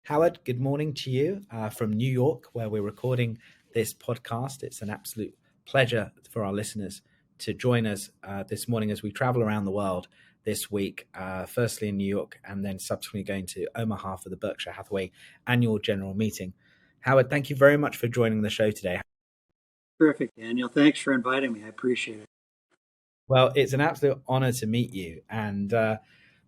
Howard, good morning to you from New York, where we're recording this podcast. It's an absolute pleasure for our listeners to join us this morning as we travel around the world this week, firstly in New York and then subsequently going to Omaha for the Berkshire Hathaway annual general meeting. Howard, thank you very much for joining the show today. Terrific, Daniel. Thanks for inviting me. I appreciate it. Well, it's an absolute honor to meet you. And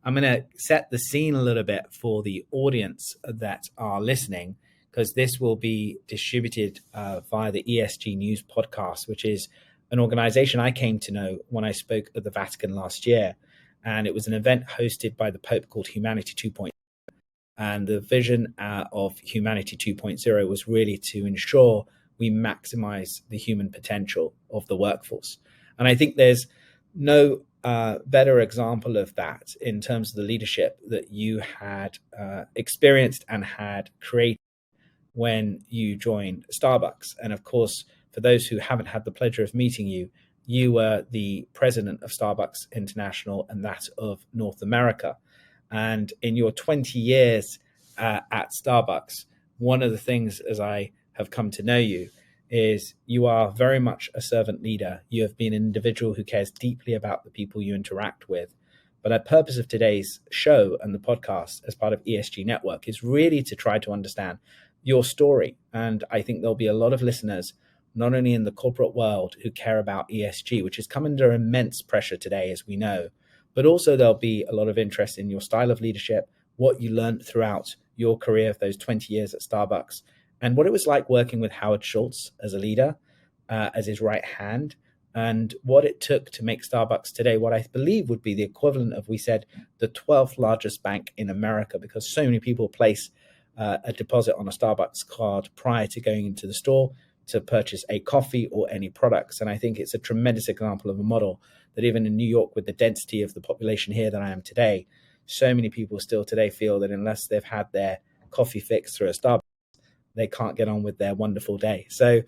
I'm going to set the scene a little bit for the audience that are listening, because this will be distributed via the ESG News podcast, which is an organization I came to know when I spoke at the Vatican last year. And it was an event hosted by the Pope called Humanity 2.0. And the vision of Humanity 2.0 was really to ensure we maximize the human potential of the workforce. And I think there's no better example of that in terms of the leadership that you had experienced and had created when you joined Starbucks. And of course, for those who haven't had the pleasure of meeting you, you were the president of Starbucks International and that of North America. And in your 20 years at Starbucks, one of the things, as I have come to know you, is you are very much a servant leader. You have been an individual who cares deeply about the people you interact with. But the purpose of today's show and the podcast as part of ESG Network is really to try to understand your story. And I think there'll be a lot of listeners, not only in the corporate world, who care about ESG, which has come under immense pressure today, as we know, but also there'll be a lot of interest in your style of leadership, what you learned throughout your career of those 20 years at Starbucks, and what it was like working with Howard Schultz as a leader, as his right hand, and what it took to make Starbucks today what I believe would be the equivalent of, we said, the 12th largest bank in America, because so many people place a deposit on a Starbucks card prior to going into the store to purchase a coffee or any products. And I think it's a tremendous example of a model that even in New York, with the density of the population here that I am today, so many people still today feel that unless they've had their coffee fix through a Starbucks, they can't get on with their wonderful day. So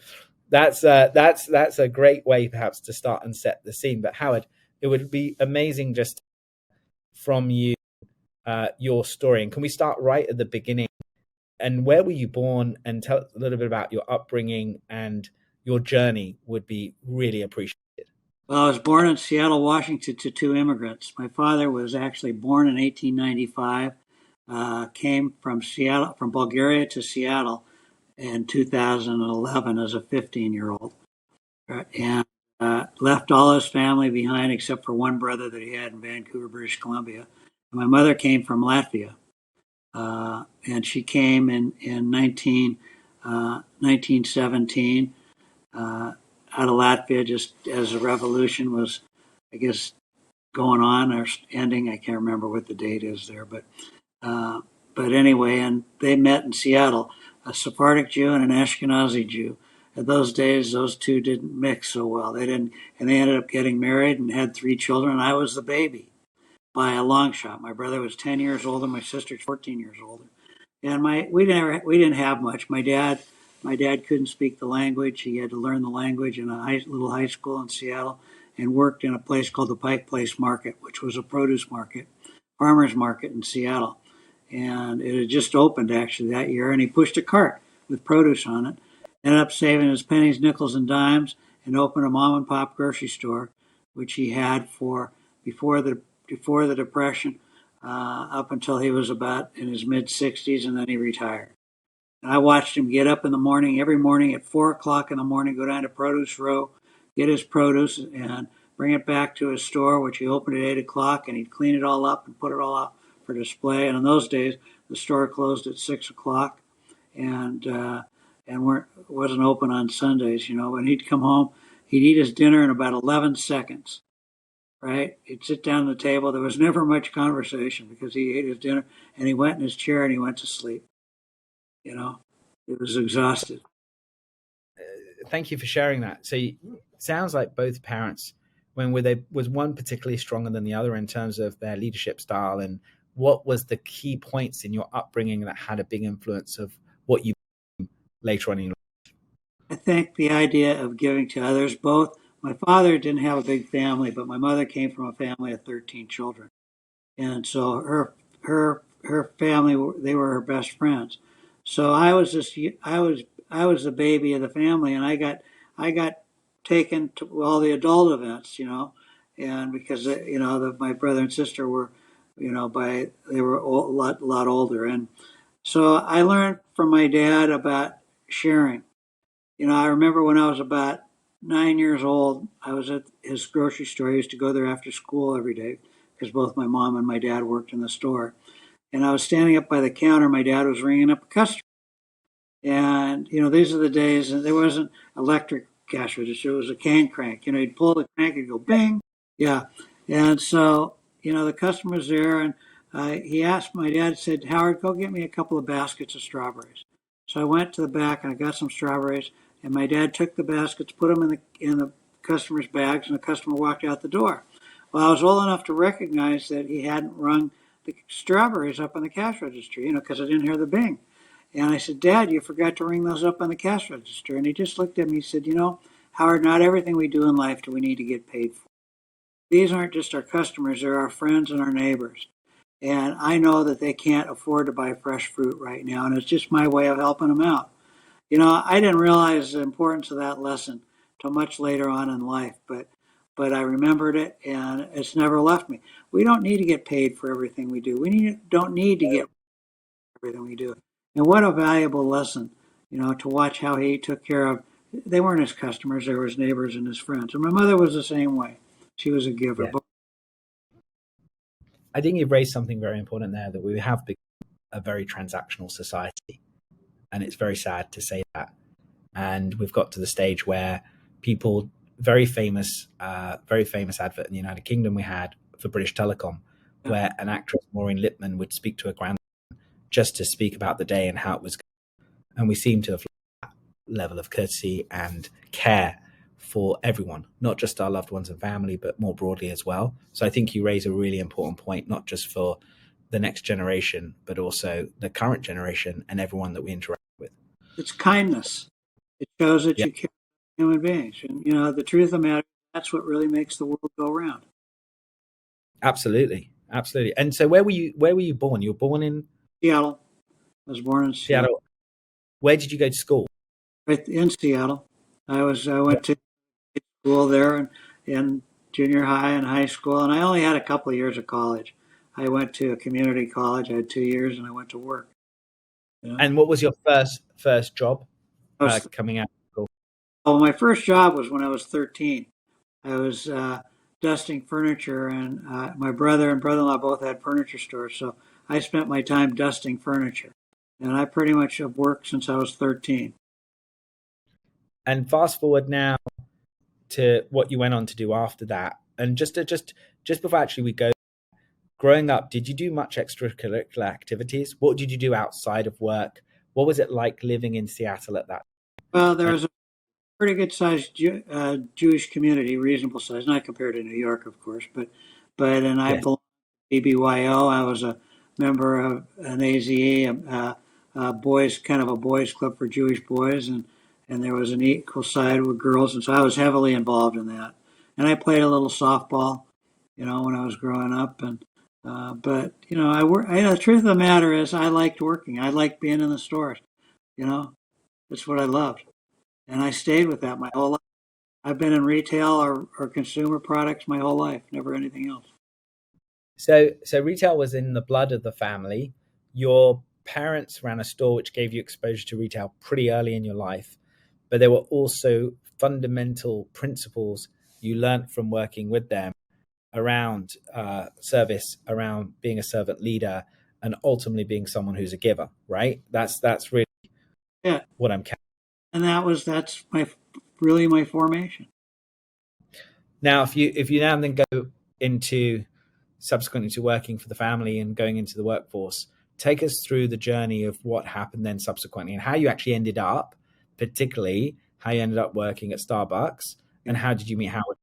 that's a great way perhaps to start and set the scene. But Howard, it would be amazing just from you, your story. And can we start right at the beginning? And where were you born? And tell us a little bit about your upbringing and your journey would be really appreciated. Well, I was born in Seattle, Washington to two immigrants. My father was actually born in 1895, came from Seattle, from Bulgaria to Seattle in 2011 as a 15-year-old, and left all his family behind except for one brother that he had in Vancouver, British Columbia. And my mother came from Latvia, and she came in 1917 out of Latvia just as the revolution was, I guess, going on or ending. I can't remember what the date is there, but anyway, and they met in Seattle, a Sephardic Jew and an Ashkenazi Jew. At those days, those two didn't mix so well. They didn't, and they ended up getting married and had 3 children. I was the baby by a long shot. My brother was 10 years older. My sister's 14 years older. And we didn't have much. My dad couldn't speak the language. He had to learn the language in a little high school in Seattle, and worked in a place called the Pike Place Market, which was a produce market, farmers market in Seattle. And it had just opened actually that year, and he pushed a cart with produce on it, ended up saving his pennies, nickels, and dimes, and opened a mom and pop grocery store, which he had for before the Depression, up until he was about in his mid 60s, and then he retired. And I watched him get up in the morning, every morning at 4 o'clock in the morning, go down to Produce Row, get his produce, and bring it back to his store, which he opened at 8 o'clock, and he'd clean it all up and put it all out for display. And in those days, the store closed at 6 o'clock, and wasn't open on Sundays. When he'd come home, he'd eat his dinner in about 11 seconds. Right? He'd sit down at the table. There was never much conversation because he ate his dinner and he went in his chair and he went to sleep. He was exhausted. Thank you for sharing that. So it sounds like both parents, was one particularly stronger than the other in terms of their leadership style, and what was the key points in your upbringing that had a big influence of what you later on in your life? I think the idea of giving to others, both. My father didn't have a big family, but my mother came from a family of 13 children. And so her her family, they were her best friends. So I was the baby of the family, and I got taken to all the adult events, and because my brother and sister were, they were a lot older, and so I learned from my dad about sharing. I remember when I was about 9 years old, I was at his grocery store. I used to go there after school every day because both my mom and my dad worked in the store. And I was standing up by the counter. My dad was ringing up a customer. And, these are the days, and there wasn't electric cash register. It was a can crank. He'd pull the crank and go bing. Yeah. And so, the customer's there, and he asked, my dad said, Howard, go get me a couple of baskets of strawberries. So I went to the back and I got some strawberries, and my dad took the baskets, put them in the customer's bags, and the customer walked out the door. Well, I was old enough to recognize that he hadn't rung the strawberries up on the cash register, because I didn't hear the bing. And I said, Dad, you forgot to ring those up on the cash register. And he just looked at me and said, Howard, not everything we do in life do we need to get paid for. These aren't just our customers, they're our friends and our neighbors. And I know that they can't afford to buy fresh fruit right now, and it's just my way of helping them out. I didn't realize the importance of that lesson till much later on in life, but I remembered it, and it's never left me. We don't need to get paid for everything we do. Don't need to get everything we do. And what a valuable lesson, to watch how he took care of. They weren't his customers; they were his neighbors and his friends. And my mother was the same way. She was a giver. Yeah. I think you've raised something very important there, that we have become a very transactional society. And it's very sad to say that. And we've got to the stage where people, very famous advert in the United Kingdom we had for British Telecom, where an actress, Maureen Lipman, would speak to her grandson just to speak about the day and how it was going. And we seem to have that level of courtesy and care for everyone, not just our loved ones and family, but more broadly as well. So I think you raise a really important point, not just for the next generation, but also the current generation and everyone that we interact with. It's kindness. It shows that you care about human beings. And, the truth of the matter, that's what really makes the world go round. Absolutely. Absolutely. And so where were you born? You were born in Seattle. I was born in Seattle. Where did you go to school? Right in Seattle. I went to school there and in junior high and high school, and I only had a couple of years of college. I went to a community college. I had 2 years, and I went to work. And what was your first job coming out of school? Oh, my first job was when I was 13. I was dusting furniture, and my brother and brother-in-law both had furniture stores, so I spent my time dusting furniture. And I pretty much have worked since I was 13. And fast forward now to what you went on to do after that. And just before actually we go, growing up, did you do much extracurricular activities? What did you do outside of work? What was it like living in Seattle at that time? Well, there was a pretty good sized Jewish community, reasonable size, not compared to New York, of course, and I belonged to BBYO. I was a member of an AZE, kind of a boys club for Jewish boys, and there was an equal side with girls, and so I was heavily involved in that. And I played a little softball, when I was growing up, and but the truth of the matter is, I liked working. I liked being in the stores. That's what I loved, and I stayed with that my whole life. I've been in retail or consumer products my whole life, never anything else. So retail was in the blood of the family. Your parents ran a store which gave you exposure to retail pretty early in your life, but there were also fundamental principles you learned from working with them around service, around being a servant leader, and ultimately being someone who's a giver, right? That's really what I'm catching. And that's my formation. Now, if you now then go into subsequently to working for the family and going into the workforce, take us through the journey of what happened then subsequently and how you actually ended up, particularly how you ended up working at Starbucks, and how did you meet Howard?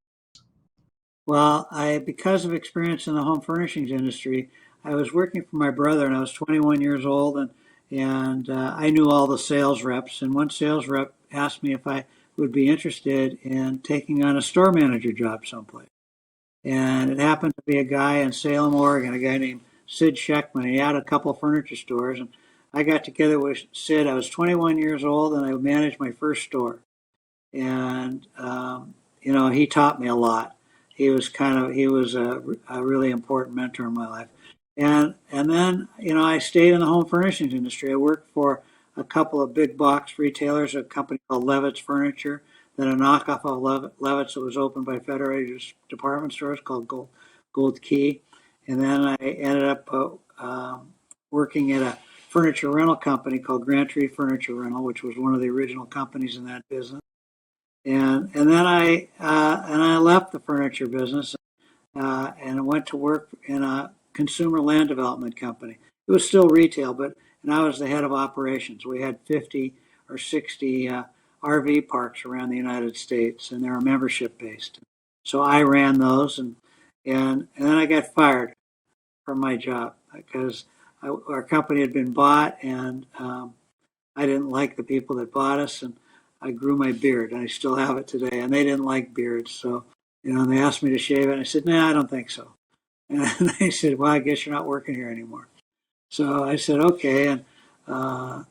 Well, because of experience in the home furnishings industry, I was working for my brother, and I was 21 years old, and I knew all the sales reps. And one sales rep asked me if I would be interested in taking on a store manager job someplace. And it happened to be a guy in Salem, Oregon, a guy named Sid Sheckman. He had a couple of furniture stores, and I got together with Sid. I was 21 years old, and I managed my first store. And he taught me a lot. He was a really important mentor in my life. And then I stayed in the home furnishings industry. I worked for a couple of big box retailers, a company called Levitt's Furniture, then a knockoff of Levitt's that was opened by Federated Department Stores called Gold Key. And then I ended up working at a furniture rental company called Grand Tree Furniture Rental, which was one of the original companies in that business. And then I left the furniture business and went to work in a consumer land development company. It was still retail, and I was the head of operations. We had 50 or 60 RV parks around the United States, and they were membership based. So I ran those, and then I got fired from my job because our company had been bought, and I didn't like the people that bought us, and I grew my beard, and I still have it today. And they didn't like beards, so they asked me to shave it. And I said, "No, I don't think so." And they said, "Well, I guess you're not working here anymore." So I said, "Okay." And I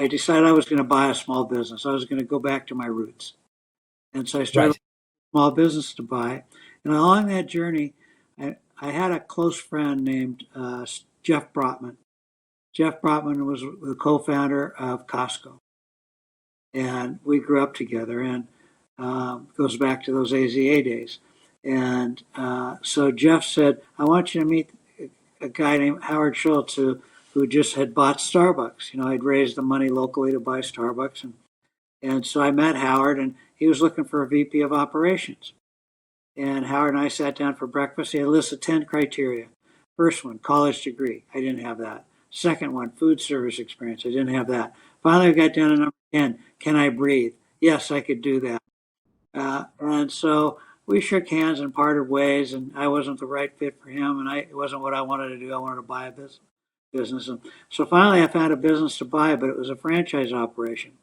decided I was going to buy a small business. I was going to go back to my roots, and so I started a small business to buy. And along that journey, I had a close friend named Jeff Brotman. Jeff Brotman was the co-founder of Costco, and we grew up together, and goes back to those AZA days. And so Jeff said, "I want you to meet a guy named Howard Schultz who just had bought Starbucks. I'd raised the money locally to buy Starbucks, and so I met Howard, and he was looking for a VP of operations. And Howard and I sat down for breakfast. He had a list of 10 criteria. First one, college degree. I didn't have that. Second one, food service experience. I didn't have that. Finally, I got down to number 10. Can I breathe? Yes, I could do that. And so we shook hands and parted ways, and I wasn't the right fit for him, and it wasn't what I wanted to do. I wanted to buy a business. And so finally, I found a business to buy, but it was a franchise operation.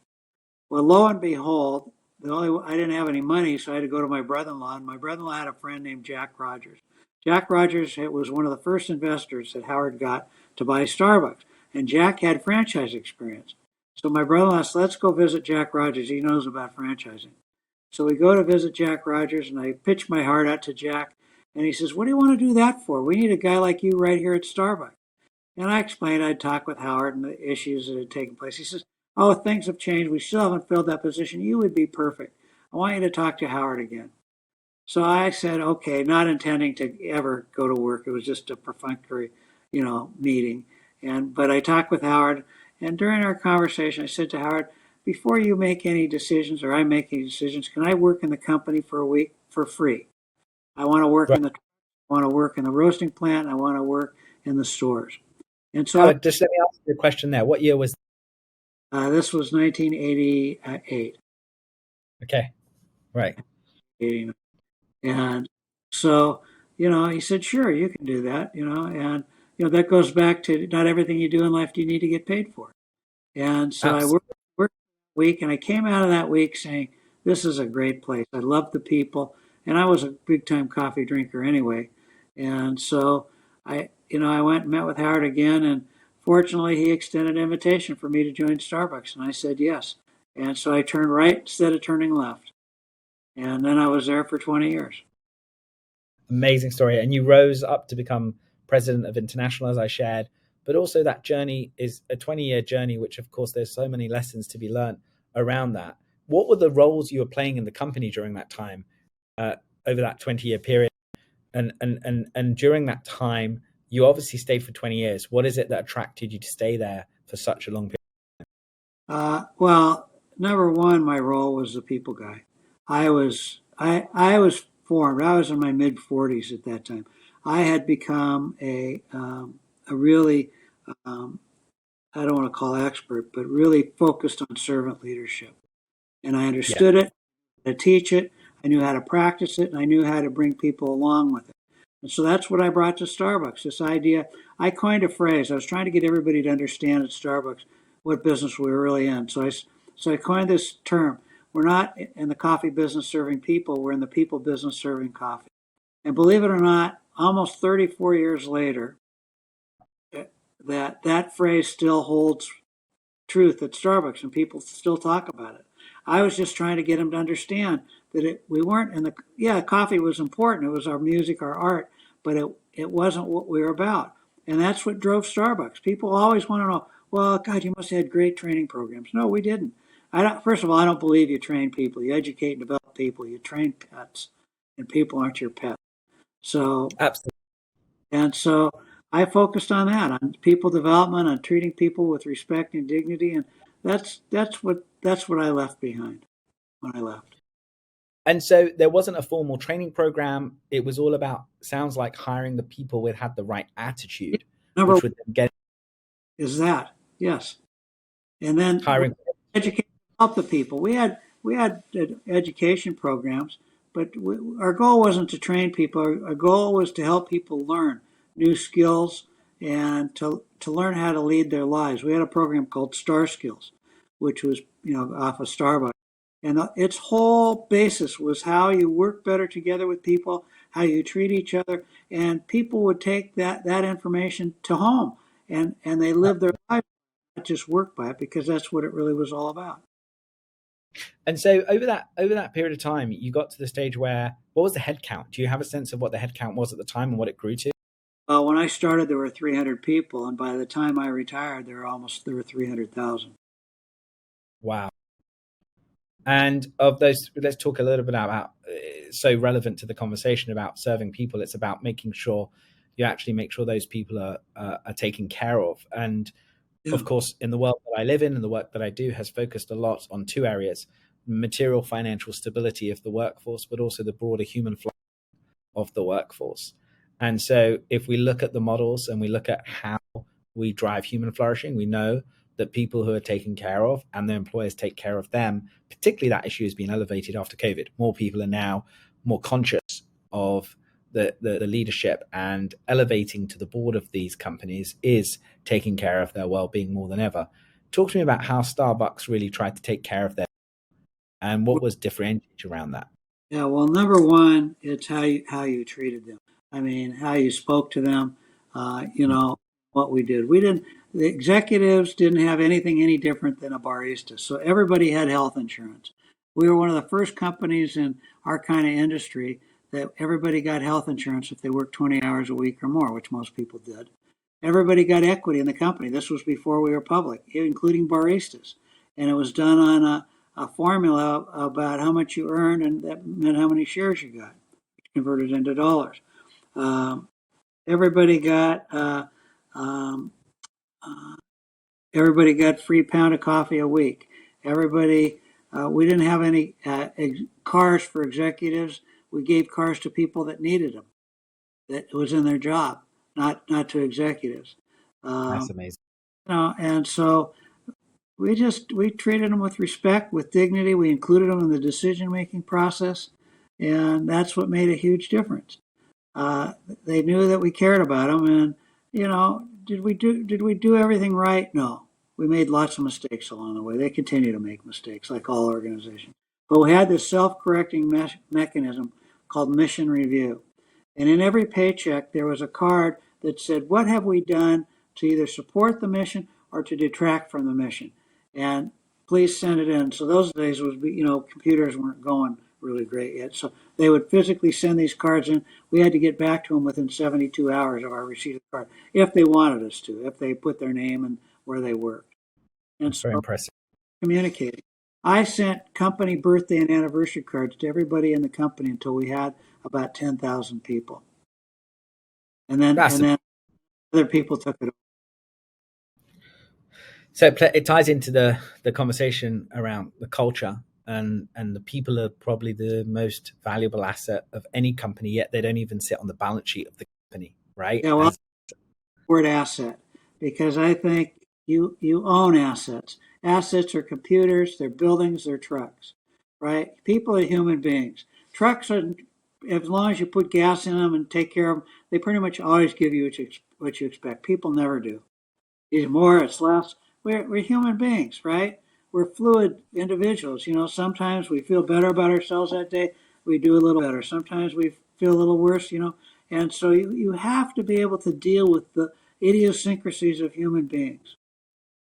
Well, lo and behold, I didn't have any money, so I had to go to my brother-in-law, and my brother-in-law had a friend named Jack Rogers. Jack Rogers was one of the first investors that Howard got to buy Starbucks, and Jack had franchise experience. So my brother-in-law said, "Let's go visit Jack Rogers. He knows about franchising." So we go to visit Jack Rogers, and I pitch my heart out to Jack, and he says, "What do you want to do that for? We need a guy like you right here at Starbucks." And I explained I'd talked with Howard and the issues that had taken place. He says, "Oh, things have changed. We still haven't filled that position. You would be perfect. I want you to talk to Howard again." So I said, okay, not intending to ever go to work. It was just a perfunctory, meeting. But I talked with Howard, and during our conversation, I said to Howard, "Before you make any decisions or I make any decisions, can I work in the company for a week for free? I want to work I want to work in the roasting plant. And I want to work in the stores." And so just let me ask you a question there. What year was this? Was 1988. Okay, right. 89. And so, he said, "Sure, you can do that," and, that goes back to not everything you do in life do you need to get paid for. And so I worked a week, and I came out of that week saying, this is a great place. I love the people, and I was a big-time coffee drinker anyway. And so I went and met with Howard again, and fortunately he extended an invitation for me to join Starbucks, and I said yes. And so I turned right instead of turning left. And then I was there for 20 years. Amazing story. And you rose up to become president of International, as I shared. But also that journey is a 20-year journey, which, of course, there's so many lessons to be learned around that. What were the roles you were playing in the company during that time, over that 20-year period? And during that time, you obviously stayed for 20 years. What is it that attracted you to stay there for such a long period? Well, number one, my role was the people guy. I was formed. I was in my mid 40s at that time. I had become a really, I don't want to call expert, but really focused on servant leadership. And I understood it, how to teach it, I knew how to practice it, and I knew how to bring people along with it. And so that's what I brought to Starbucks, this idea. I coined a phrase. I was trying to get everybody to understand at Starbucks what business we were really in. So I coined this term. We're not in the coffee business serving people. We're in the people business serving coffee. And believe it or not, almost 34 years later, that phrase still holds truth at Starbucks, and people still talk about it. I was just trying to get them to understand that we weren't in the, yeah, coffee was important. It was our music, our art, but it wasn't what we were about. And that's what drove Starbucks. People always want to know, well, God, you must have had great training programs. No, we didn't. I don't, first of all, I don't believe you train people. You educate and develop people. You train pets, and people aren't your pets. So, Absolutely. and so I focused on that, on people development, on treating people with respect and dignity, and that's what I left behind when I left. And so there wasn't a formal training program. It was all about, sounds like, hiring the people with had the right attitude, Number which one would then get is that, yes, and then hiring. educate help the people. We had education programs, but our goal wasn't to train people. Our goal was to help people learn new skills and to learn how to lead their lives. We had a program called Star Skills, which was off of Starbucks, and its whole basis was how you work better together with people, how you treat each other, and people would take that information to home and they live their lives, not just work by it, because that's what it really was all about. And so over that period of time, you got to the stage where, what was the head count? Do you have a sense of what the head count was at the time and what it grew to? Well, when I started, there were 300 people, and by the time I retired, there were 300,000. Wow. And of those, let's talk a little bit about so relevant to the conversation about serving people. It's about making sure you actually make sure those people are taken care of. And Yeah. of course, in the world that I live in and the work that I do has focused a lot on two areas: material financial stability of the workforce, but also the broader human flow of the workforce. And so if we look at the models and we look at how we drive human flourishing, we know that people who are taken care of and their employers take care of them, particularly that issue has been elevated after COVID. More people are now more conscious of the leadership, and elevating to the board of these companies is taking care of their well-being more than ever. Talk to me about how Starbucks really tried to take care of them and what was differentiated around that. Yeah, well, number one, it's how you treated them. I mean, how you spoke to them. What we did. We didn't. The executives didn't have anything any different than a barista. So everybody had health insurance. We were one of the first companies in our kind of industry that everybody got health insurance if they worked 20 hours a week or more, which most people did. Everybody got equity in the company. This was before we were public, including baristas, and it was done on a formula about how much you earned, and that meant how many shares you got, converted into dollars. Um, everybody got um, everybody got free pound of coffee a week. We didn't have any cars for executives. We gave cars to people that needed them, that was in their job, not to executives. That's Um, amazing. and so we treated them with respect, with dignity. We included them in the decision making process, and that's what made a huge difference. Uh, they knew that we cared about them, and did we do everything right? No, we made lots of mistakes along the way. They continue to make mistakes, like all organizations. But we had this self-correcting mechanism called mission review, and in every paycheck there was a card that said, "What have we done to either support the mission or to detract from the mission?" And please send it in. So those days computers weren't going really great yet, so they would physically send these cards in. We had to get back to them within 72 hours of our receipt of the card, if they wanted us to, if they put their name and where they worked. And That's very so impressive. communicating. I sent company birthday and anniversary cards to everybody in the company until we had about 10,000 people. And then That's other people took it over. So it ties into the conversation around the culture, and the people are probably the most valuable asset of any company, yet they don't even sit on the balance sheet of the company, right? Yeah, well, word asset, because I think you own assets. Assets are computers, they're buildings, they're trucks, right? People are human beings. Trucks are, as long as you put gas in them and take care of them, they pretty much always give you what you expect. People never do. It's more, it's less. We're human beings, right? We're fluid individuals. Sometimes we feel better about ourselves that day. We do a little better. Sometimes we feel a little worse. And so you have to be able to deal with the idiosyncrasies of human beings.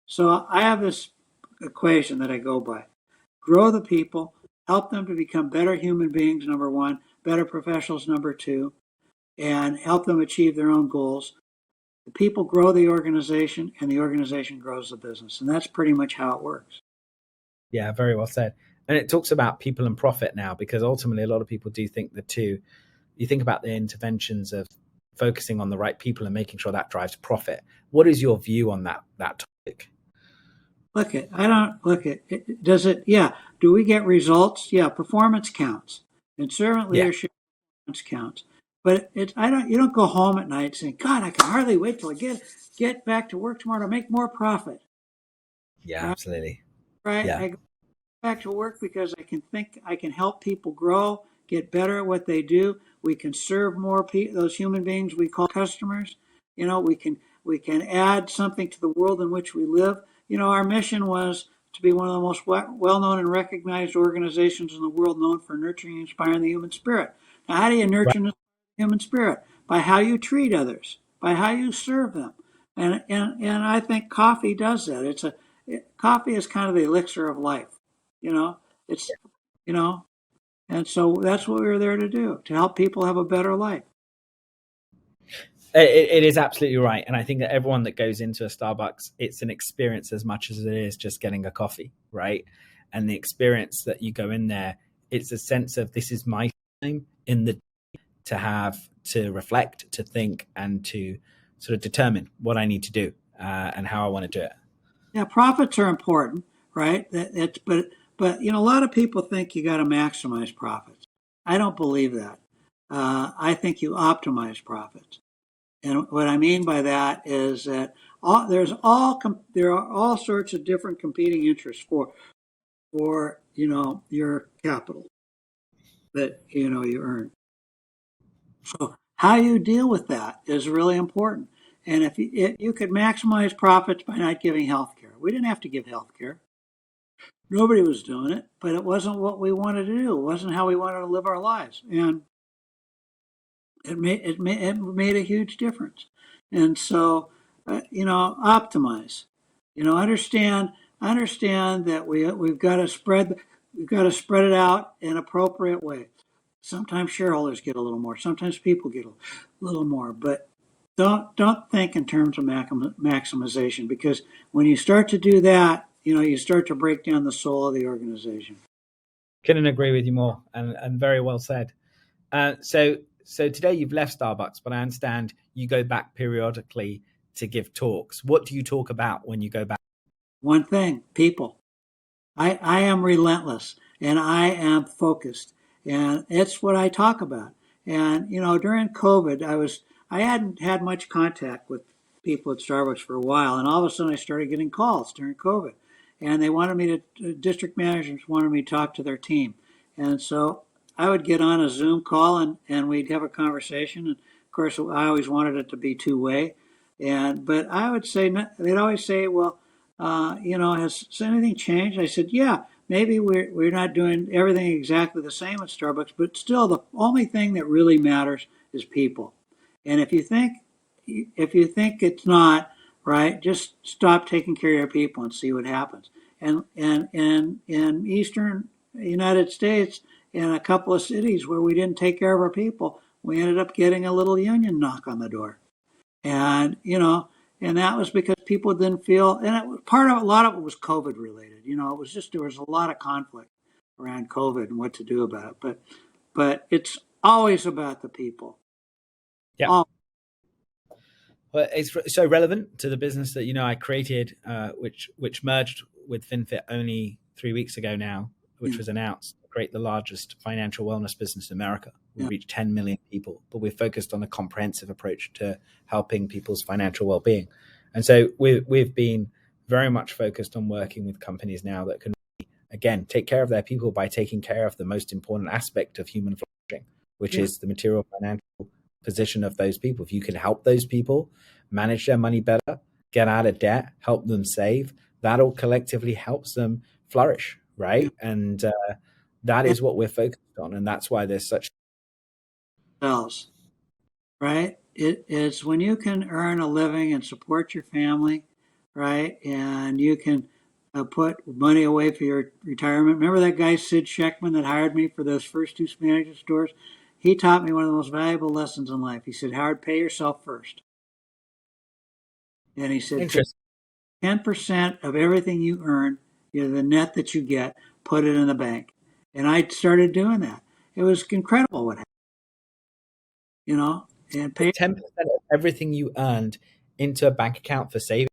So I have this equation that I go by: grow the people, help them to become better human beings, number one, better professionals, number two, and help them achieve their own goals. The people grow the organization, and the organization grows the business. And that's pretty much how it works. Yeah, very well said. And it talks about people and profit now, because ultimately a lot of people do think the two. You think about the interventions of focusing on the right people and making sure that drives profit. What is your view on that topic? Look at I don't look at it, does it? Yeah. Do we get results? Yeah. Performance counts, and servant Yeah, leadership counts. But it's I don't you don't go home at night saying, God, I can hardly wait till I get back to work tomorrow to make more profit. yeah, Right? absolutely. Right? Yeah, I go back to work because I can help people grow, get better at what they do. We can serve more those human beings we call customers. We can add something to the world in which we live. Our mission was to be one of the most well-known and recognized organizations in the world, known for nurturing and inspiring the human spirit. Now, how do you right. nurture the human spirit? By how you treat others, by how you serve them. And I think coffee does that. Coffee is kind of the elixir of life. You know, it's, you know, and so that's what we were there to do, to help people have a better life. It is absolutely right. And I think that everyone that goes into a Starbucks, it's an experience as much as it is just getting a coffee, right? And the experience that you go in there, it's a sense of, this is my time in the to have to reflect, to think, and to sort of determine what I need to do, and how I want to do it. Yeah, profits are important, right? But a lot of people think you got to maximize profits. I don't believe that. I think you optimize profits. And what I mean by that is that there are all sorts of different competing interests for your capital that you earn. So how you deal with that is really important. And if you could maximize profits by not giving health care, we didn't have to give health care. Nobody was doing it, but it wasn't what we wanted to do. It wasn't how we wanted to live our lives, and it made a huge difference. And so, optimize. Understand that we've got to spread it out in an appropriate way. Sometimes shareholders get a little more. Sometimes people get a little more, but don't think in terms of maximization, because when you start to do that, you start to break down the soul of the organization. Couldn't agree with you more, and very well said. So today you've left Starbucks, but I understand you go back periodically to give talks. What do you talk about when you go back? One thing, people. I am relentless and I am focused, and it's what I talk about. And during COVID, I hadn't had much contact with people at Starbucks for a while, and all of a sudden I started getting calls during COVID, and they wanted me to district managers wanted me to talk to their team, and so I would get on a Zoom call, and we'd have a conversation. And of course, I always wanted it to be two-way, but I would say they'd always say, well, has anything changed? I said, yeah, maybe we're not doing everything exactly the same at Starbucks, but still, the only thing that really matters is people. And if you think it's not right, just stop taking care of your people and see what happens. And in Eastern United States, in a couple of cities where we didn't take care of our people, we ended up getting a little union knock on the door. And and that was because people didn't feel, and it was part of a lot of it was COVID related. It was just there was a lot of conflict around COVID and what to do about it. But it's always about the people. Yeah. All Well, it's so relevant to the business that I created, which merged with FinFit only 3 weeks ago now, which yeah, was announced to create the largest financial wellness business in America. We yeah, reached 10 million people, but we're focused on a comprehensive approach to helping people's financial well-being. And so we've been very much focused on working with companies now that can, again, take care of their people by taking care of the most important aspect of human flourishing, which yeah, is the material financial position of those people. If you can help those people manage their money better, get out of debt, help them save, that all collectively helps them flourish, yeah. right? And that It is what we're focused on. And that's why there's such. sells. right? It's when you can earn a living and support your family, right? And you can put money away for your retirement. Remember that guy, Sid Sheckman, that hired me for those first two Spanish stores? He taught me one of the most valuable lessons in life. He said, Howard, pay yourself first. And he said, take Interesting. 10% of everything you earn, the net that you get, put it in the bank. And I started doing that. It was incredible what happened, and pay 10% of everything you earned into a bank account for saving.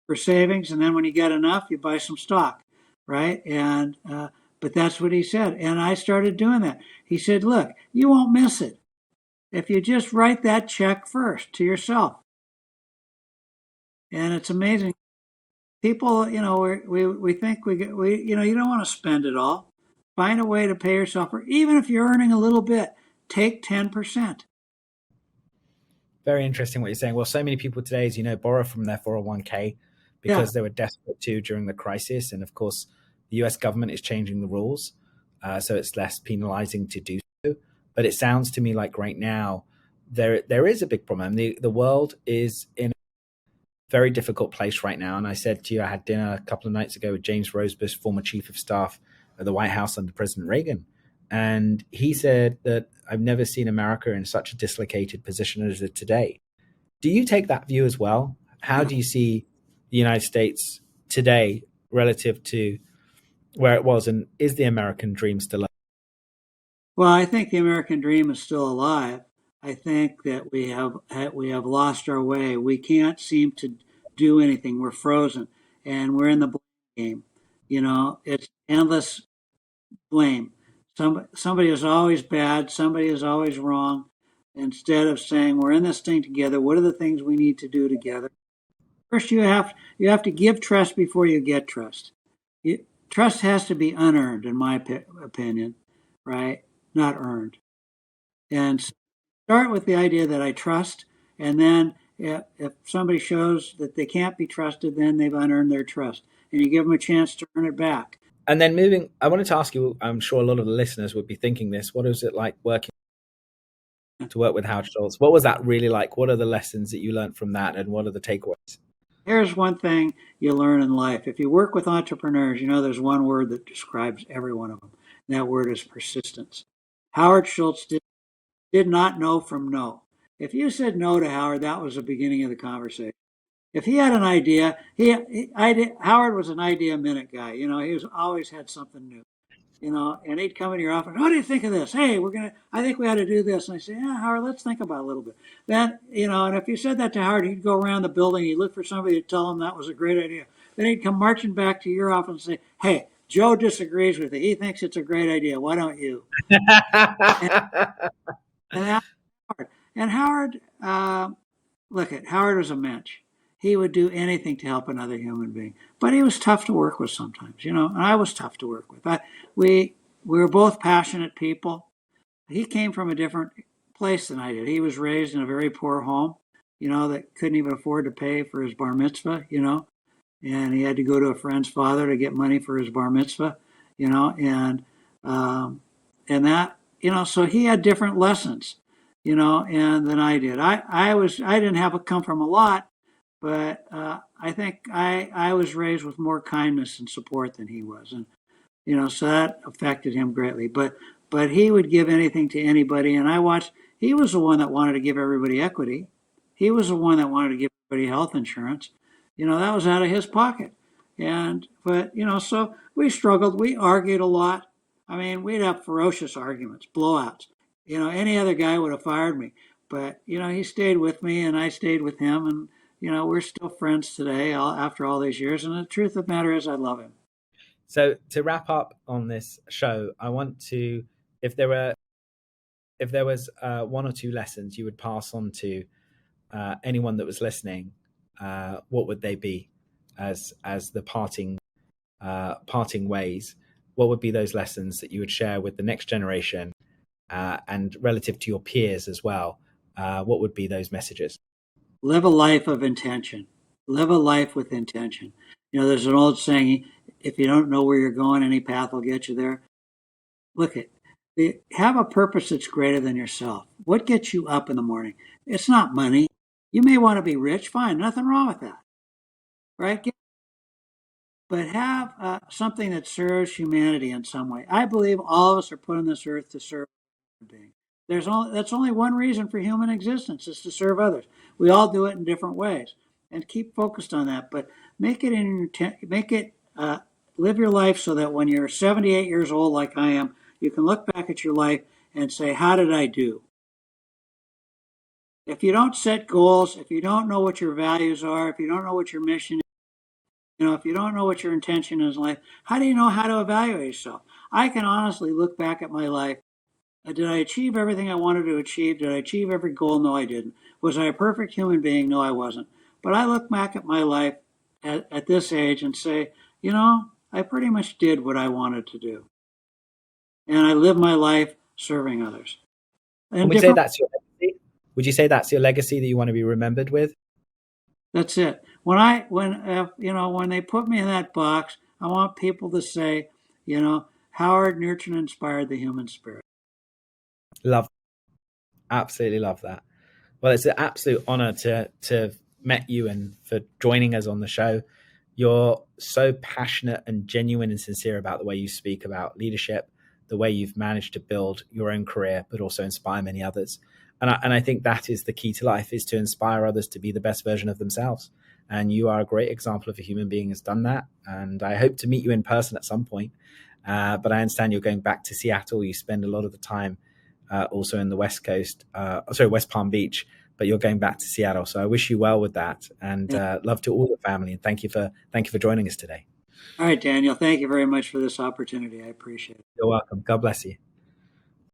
for savings. And then when you get enough, you buy some stock, right? But that's what he said. And I started doing that. He said, look, you won't miss it if you just write that check first to yourself. And it's amazing. People, we think you don't want to spend it all. Find a way to pay yourself, or even if you're earning a little bit, take 10%. Very interesting what you're saying. Well, so many people today, as you know, borrow from their 401k Yeah. because they were desperate to during the crisis. And of course, the US government is changing the rules. So it's less penalizing to do so. But it sounds to me like right now, there is a big problem. The world is in a very difficult place right now. And I said to you, I had dinner a couple of nights ago with James Rosebush, former chief of staff at the White House under President Reagan. And he said that I've never seen America in such a dislocated position as it today. Do you take that view as well? How Yeah. do you see the United States today relative to where it was? And is the American dream still alive? Well, I think the American dream is still alive. I think that we have lost our way. We can't seem to do anything. We're frozen, and we're in the blame game. It's endless blame. Somebody is always bad. Somebody is always wrong. Instead of saying we're in this thing together, what are the things we need to do together? First, you have to give trust before you get trust. Trust has to be unearned, in my opinion, right? Not earned. And start with the idea that I trust, and then if somebody shows that they can't be trusted, then they've unearned their trust, and you give them a chance to earn it back. And then moving, I wanted to ask you, I'm sure a lot of the listeners would be thinking this. What is it like working to work with Howard Schultz? What was that really like? What are the lessons that you learned from that? And what are the takeaways? Here's one thing you learn in life. If you work with entrepreneurs, there's one word that describes every one of them. And that word is persistence. Howard Schultz did not know from no. If you said no to Howard, that was the beginning of the conversation. If he had an idea, Howard was an idea minute guy. He was always had something new. And he'd come in your office. What do you think of this? Hey, I think we ought to do this. And I say, yeah, Howard, let's think about it a little bit. Then, and if you said that to Howard, he'd go around the building. He'd look for somebody to tell him that was a great idea. Then he'd come marching back to your office and say, hey, Joe disagrees with it. He thinks it's a great idea. Why don't you? And, and Howard, and Howard, look at Howard was a mensch. He would do anything to help another human being, but he was tough to work with sometimes, and I was tough to work with. We were both passionate people. He came from a different place than I did. He was raised in a very poor home, that couldn't even afford to pay for his bar mitzvah, and he had to go to a friend's father to get money for his bar mitzvah, um, and that, so he had different lessons, and than I did. I didn't have a come from a lot, but I think I was raised with more kindness and support than he was, and so that affected him greatly. But he would give anything to anybody, and I watched. He was the one that wanted to give everybody equity. He was the one that wanted to give everybody health insurance. That was out of his pocket. But so we struggled. We argued a lot. I mean, we'd have ferocious arguments, blowouts. Any other guy would have fired me, but he stayed with me, and I stayed with him, and we're still friends today, after all these years. And the truth of the matter is, I love him. So to wrap up on this show, I want to, if there was one or two lessons you would pass on to anyone that was listening, what would they be as the parting ways? What would be those lessons that you would share with the next generation and relative to your peers as well? What would be those messages? Live a life of intention. Live a life with intention. There's an old saying: if you don't know where you're going, any path will get you there. Look it. Have a purpose that's greater than yourself. What gets you up in the morning? It's not money. You may want to be rich. Fine. Nothing wrong with that. Right? But have something that serves humanity in some way. I believe all of us are put on this earth to serve being. That's only one reason for human existence is to serve others. We all do it in different ways, and keep focused on that. But make it make it live your life so that when you're 78 years old, like I am, you can look back at your life and say, "How did I do?" If you don't set goals, if you don't know what your values are, if you don't know what your mission is, if you don't know what your intention is in life, how do you know how to evaluate yourself? I can honestly look back at my life. Did I achieve everything I wanted to achieve? Did I achieve every goal? No, I didn't. Was I a perfect human being? No, I wasn't. But I look back at my life at this age and say, I pretty much did what I wanted to do. And I lived my life serving others. And And would you say different, that's your legacy? Would you say that's your legacy that you want to be remembered with? that's it. When they put me in that box, I want people to say, Howard nurtured and inspired the human spirit. Love, absolutely love that. Well, it's an absolute honor to have met you and for joining us on the show. You're so passionate and genuine and sincere about the way you speak about leadership, the way you've managed to build your own career, but also inspire many others. And I think that is the key to life, is to inspire others to be the best version of themselves. And you are a great example of a human being who's done that. And I hope to meet you in person at some point. But I understand you're going back to Seattle. You spend a lot of the time also in the West Coast, West Palm Beach, but you're going back to Seattle. So I wish you well with that, and love to all the family. And thank you for joining us today. All right, Daniel, thank you very much for this opportunity. I appreciate it. You're welcome. God bless you.